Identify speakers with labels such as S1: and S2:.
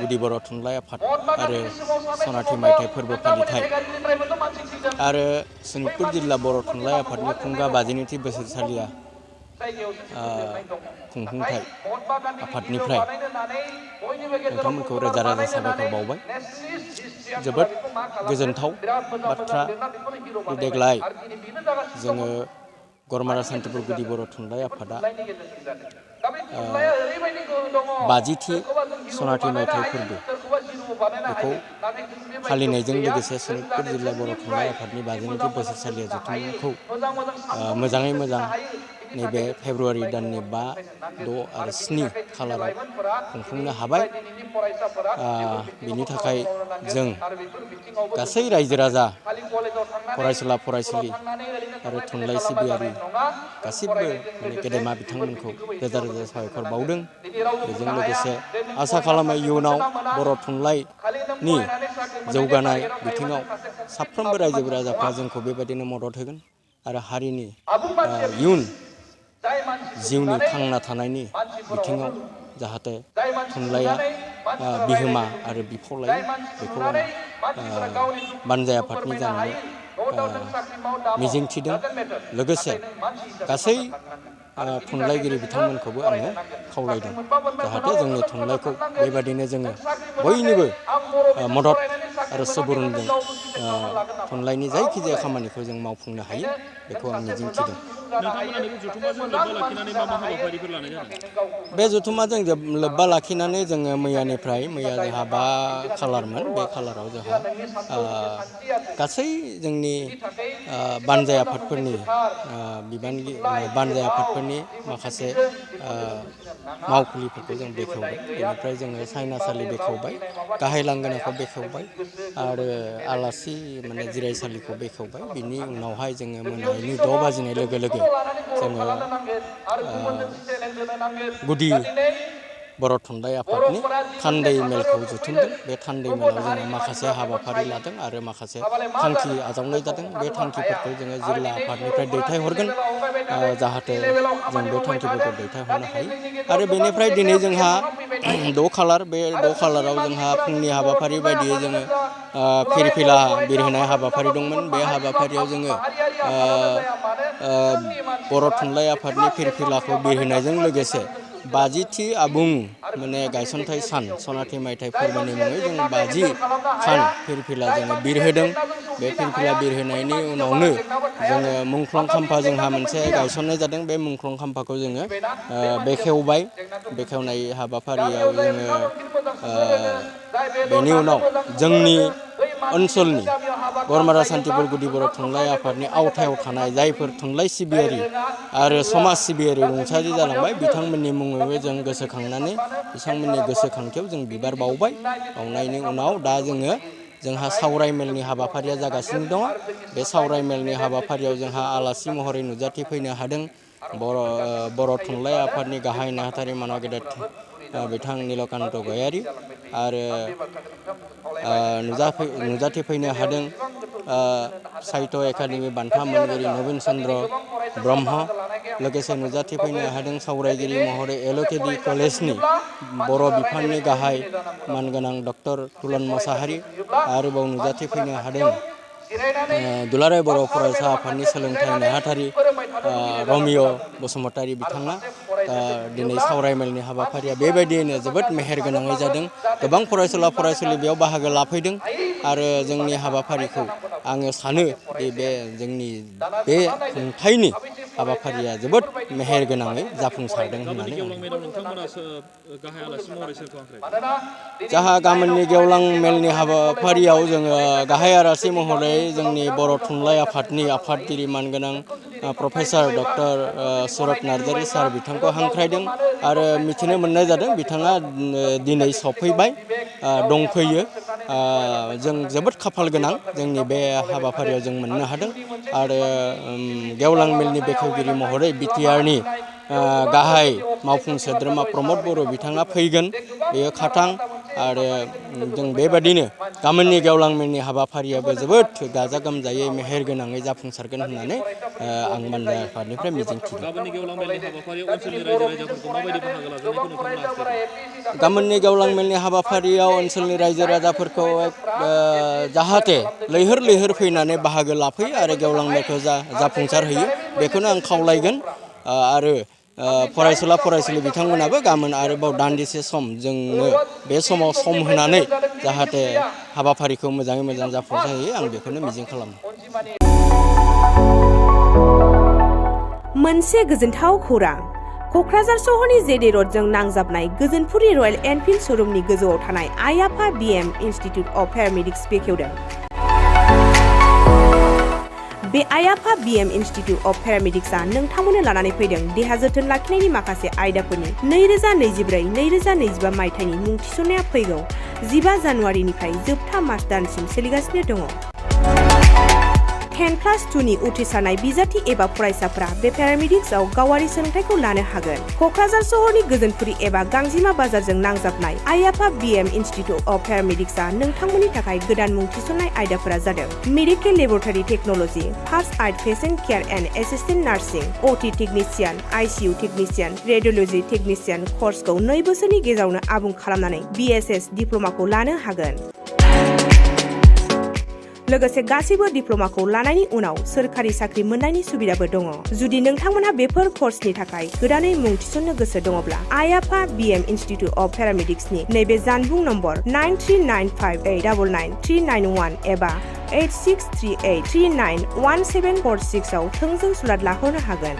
S1: गुदि बर' थुनलाइ आफाद आरो सनाथि मायथाइ फोरबो फालिथाय आरो सनितपुर जिल्ला बर' थुनलाइ आफादनि खुंगा 52थि बोसोरसालिया खुंफुंथाय आफादनिफ्राय नोंथांमोनखौ रोजा रोजा साबायखर बावबाय। जोबोद गोजोनथाव बाथ्रा देग्लाय जोङो गरमारा सान्तिपुर गुदि बर' थुनलाइ आफादा 50थि सनाथि मायथाइ फोरबो बेखौ फालिनायजों लोगोसे सनितपुर जिल्ला बर' थुनलाइ आफादनि 52थि बोसोरसालिया जथुमखौ मोजाङै मोजां नैबे फेब्रुवारि दाननि 5, 6 आरो 7 खालाराव खुंफुंनो हाबाय। बिनि थाखाय जों गासै रायजो राजा फरायसुला फरायसुलि आरो थुनलाइ सिबियारि गासिबो गेदेमा बिथांमोनखौ रोजा रोजा साबायखर बावदों। बेजों लोगोसे आसा खालामो इयुनाव बर' थुनलाइनि जौगानाय बिथिङाव साफ्रोमबो रायजो राजाफ्रा जोंखौ बेबायदिनो मदद होगोन आरो हारिनि इयुन जिउनि थांना थानायनि बिथिङाव जाहाथे थुनलाइया बिहोमा आरो बिफाव लायो बेखौ आं बानजाय आफादनि जानानै मिजिंथिदों। लोगोसे गासै थुनलाइगिरि बिथांमोनखौबो आङो खावलायदों जाहाथे जोंनि थुनलाइखौ बेबादिनो जोङो बयनिबो मदद आरो सुबुरुनजों थुनलाइनि जायखिजाया खामानिखौ जों मावफुंनो हायो बेखौ आं मिजिंथिदों।
S2: नोंथांमोना नैबे जथुम्माजों लोब्बा लाखिनानै मा हाबाफारिफोर लानाय जादों?
S1: बे जथुम्माजों लोब्बा लाखिनानै जोङो मैया जोंहा 5 खालारमोन। बे खालाराव जोंहा गासै जोंनि बानजाय आफादफोरनि बानजाय आफादफोरनि माखासे मावखुलिफोरखौ जों बेखेवबाय। बेनिफ्राय जोङो सायनासालि बेखेवबाय, गाहाय लांगोनाखौ बेखेवबाय आरो आलासि जिरायसालिखौ बेखेवबाय। बिनि उनावहाय जोङो मोनानि 6 बाजिनाय लोगो लोगो जोङो गुदि बर' थुनलाइ आफादनि थान्दै मेलखौ जुथुमदों। बे थान्दै मेलाव जोङो माखासे हाबाफारि लादों आरो माखासे थांखि आजावनाय जादों। बे थांखिफोरखौ जोङो जिल्ला आफादनिफ्राय दैथायहरगोन जाहाथे जों बे थांखिफोरखौ दैथायहरनो हायो। आरो बेनिफ्राय दिनै जोंहा 6 खालार, बे 6 खालाराव जोंहा फुंनि हाबाफारि बायदियै जोङो फिरफिला बिरहोनाय हाबाफारि दंमोन। बे हाबाफारियाव जोङो बर' थुनलाइ आफादनि फिरफिलाखौ बिरहोनायजों लोगोसे 50थि आबुं गायसनथाइ सान सनाथि मायथाइ फोरबोनि मुङै जों 50 खान फिरफिला जोङो बिरहोदों। बे फिरफिला बिरहोनायनि उनावनो जोङो मुंख्लं खाम्फा जोंहा मोनसे गायसननाय जादों। बे मुंख्लं खाम्फाखौ जोङो बेखेवबाय। बेखेवनाय हाबाफारियाव जोङो बेनि उनाव जोंनि ओनसोलनि गरमारा सान्तिपुर गुदि बर' थुनलाइ आफादनि आवथायाव थानाय जायफोर थुनलाइ सिबियारि आरो समाज सिबियारि रुंसारि जालांबाय बिथांमोननि मुङैबो जों गोसोखांनानै बिथांमोननि गोसोखांथियाव जों बिबार बावबाय। बावनायनि उनाव दा जोंहा सावराय मेलनि हाबाफारिया जागासिनो दङ। बे सावराय मेलनि हाबाफारियाव जोंहा आलासि महरै नुजाथिफैनो हादों बर' थुनलाइ आफादनि गाहाय नेहाथारि मानाव गेदेर बिथां नीलकान्त गयारी आरो नुजाथिफैनो हादों साहित्य एकाडेमि बान्था मोनगिरि नबिन चन्द्र ब्रह्म। लोगोसे नुजाथिफैनो हादों सावरायगिरि महरै LKD कलेजनि बर' बिफाननि गाहाय मानगोनां डक्टर तुलन मोसाहारि। आरोबाव नुजाथिफैनो हादों दुलाराय बर' फरायसा आफादनि सोलोंथाइ नेहाथारि रमिय' बसुमतारी बिथाङा। दिनै सावरायमेलनि हाबाफारिया बेबायदियैनो जोबोद मेहेरगोनाङै जादों। गोबां फरायसुला फरायसुलि बेयाव बाहागो लाफैदों आरो जोंनि हाबाफारिखौ आङो सानो बे जोंनि बे खुंथायनि हाबाफारिया जोबोद मेहेरगोनाङै जाफुंसारदों
S2: गाबोननि
S1: होननानै
S2: गेवलां मेलाव नोंथांमोना गाहाय आलासि महरै सोरखौ हांख्रायदों?
S1: जाहा गाबोननि गेवलां मेलनि हाबाफारियाव जोङो गाहाय आलासि महरै जोंनि बर' थुनलाइ आफादनि आफादगिरि मानगोनां प्रफेसार डक्टर सुरत नार्जारी सार बिथांखौ हांख्रायदों आरो मिथिनो मोननाय जादों बिथाङा दिनै सफैबाय दंफैयो। जों जोबोद खाफाल गोनां जोंनि बे हाबाफारियाव जों मोननो हादों। आरो गेवलां मेलनि बेखेवगिरि महरै BTRनि गाहाय मावफुं सोद्रोमा प्रमद बर' बिथाङा फैगोन। बेयो खाथां आरो जों बेबादिनो गाबोननि गेवलां मेलनि हाबाफारियाबो जोबोद गाजा गोमजायै मेहेर गोनाङै जाफुंसारगोन होननानै आं मानजा आफादनिफ्राय मिजिंथिदों।
S2: गाबोननि गेवलां मेलनि हाबाफारियाव ओनसोलनि रायजो राजाफोरखौ माबायदि बाहागो लाजानायखौ नोंथांमोना हास्थायदों?
S1: गाबोननि गेवलां मेलनि हाबाफारियाव ओनसोलनि रायजो राजाफोरखौ जाहाथे लैहोर लैहोर फैनानै बाहागो लाफैयो आरो गेवलां मेलखौ जाफुंसार होयो बेखौनो आं खावलायगोन। आरो फरायसुला फरायसुलि बिथांमोनाबो गाबोन आरोबाव दान्दिसे सम जोंनो बे समाव सम होनानै जाहाथे हाबाफारिखौ मोजाङै मोजां जाफुंसार होयो आं बेखौनो मिजिं खालामो।
S3: मोनसे गोजोनथाव खौरां। क'क्राझार सहरनि जेडे रडजों नांजाबनाय गोजोनपुरि रयेल एनफिल्ड श'रुमनि गोजौआव थानाय आइ आफा बिएम इनस्टिट्युट अफ पेरामेडिक्स बेखेवदों। बे आइ आफा बिएम इनस्टिट्युट अफ पेरामेडिक्सआ नोंथांमोननो लानानै फैदों देहा जोथोन लाखिनायनि माखासे आयदाफोरनि 2024-2025 मायथाइनि मुं थिसननाया फैगौ 15 जानुवारिनिफ्राय जोबथा मार्च दानसिम सोलिगासिनो दङ। 10+2नि उथ्रिसारनाय बिजाथि एबा फरायसाफोरा बे पेरामेडिक्सआव गावारि सोलोंथाइखौ लानो हागोन। क'क्राझार सहरनि गोजोनपुरि एबा गांजिमा बाजारजों नांजाबनाय आइ आफा बिएम इनस्टिट्युट अफ पेरामेडिक्सआ नोंथांमोननि थाखाय गोदान मुं थिसननाय आयदाफोरा जादों medical laboratory technology, first aid patient care and assistant nursing, OT technician, ICU technician, radiology technician कर्सखौ 2 बोसोरनि गेजेरावनो आबुं खालामनानै बिएसएस डिप्ल'माखौ लानो हागोन। लोगोसे गासैबो डिप्ल'माखौ लानायनि उनाव सोरखारि साख्रि मोननायनि सुबिदाबो दङ। जुदि नोंथांमोनहा बेफोर कर्सनि थाखाय गोदानै मुं थिसननो गोसो दङब्ला आइ आफा बिएम इनस्टिट्युट अफ पेरामेडिक्सनि नैबे जानबुं नम्बर 9395899391 एबा 8638391746 आव थोंजों सुलाद लाहरनो हागोन।